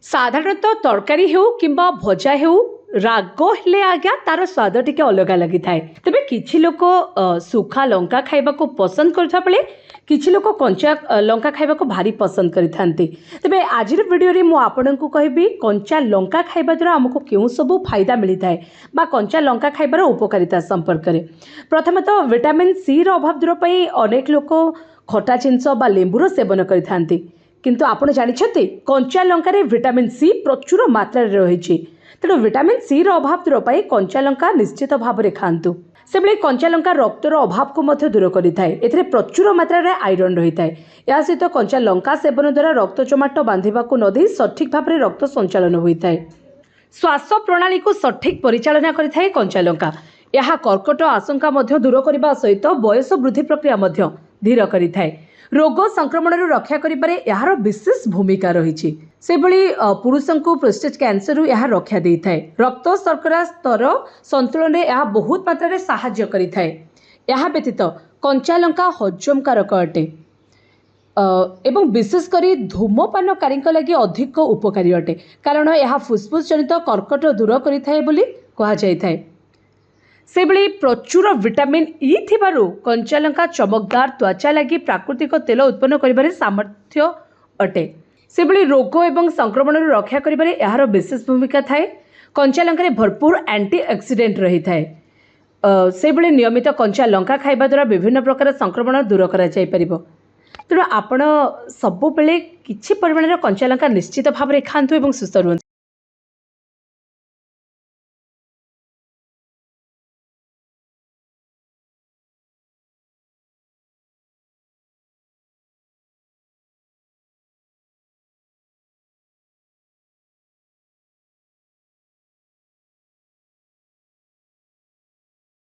साधारणतः तरकारी हो किंबा भजा हो राग हेले आज्ञा तार स्वाद टिके अलग लगी थाए। तेबे किछि लोक सुखा लंका खाइबा को पसंद करथा बेले किछि लोक कंचा लंका खाइबा को भारी पसंद करिथांती। तेबे आजिर वीडियो रे मु आपनकु कहबी कंचा लंका खाइबा द्वारा हमको केउ सब फायदा मिली थाए बा कंचा लंका खाइबार उपकारिता संपर्क रे। प्रथमतः विटामिन सी रो अभाव दूर पई अनेक लोक खटा जिंस बा लेंबुर सेवन करिथांती। किंतु आपण जानिछथि कंचा लंका रे विटामिन सी प्रचुर मात्रा रे रहिछि। तेणु विटामिन सी रो अभाव दूर पाई कंचा लंका निश्चित भाव में खातु। से बेले कंचा लंका रक्तर अभाव को मध्य दूर करिथाए। एथिरे प्रचुर मात्रा रे आयरन रही थाए। या सहित कंचा लंका सेवन द्वारा रक्त जमाट बांधिबा को न देई सठिक भाव में रक्त संचालन होइथाए। श्वास प्रणाली को सठिक परिचालना करिथाए कंचा लंका। यह कर्कट आशंका मध्य दूर करने सहित बयस वृद्धि प्रक्रिया मध्य धीर करिथाए। रोग संक्रमण रक्षा करिबारे यार विशेष भूमिका रही। से भली पुरुषों को प्रोस्टेट कैंसर यह रक्षा दे थाए। रक्त शर्करा स्तर संतुलन में यह बहुत मात्रा रे सहाय्य करिथाए। यह व्यतीत कंचा लंका हजम कारक अटे एवं विशेषकर धूमपानकारी लगी अधिक उपकारी अटे, कारण यह फुसफुस जनित कर्कट दूर करिथाए बोली कहा जाय थाए। से भली प्रचुर विटामिन ई थिबारु कंचा लंका चमकदार त्वचा लगी प्राकृतिक तेल उत्पन्न करिबारे सामर्थ्य अटे। से भली रोग एवं संक्रमण रक्षा करिबारे यार विशेष भूमिका थाए। कंचा लंका रे भरपूर एंटी ऑक्सीडेंट रही थाए। से भली नियमित कंचा लंका खाइबा द्वारा विभिन्न प्रकार संक्रमण दूर करा जाय परिबो। तेणु आपण सबु बेले किछि परिमाण कंचा लंका निश्चित भाव में खातु एवं सुस्थ रुहतु।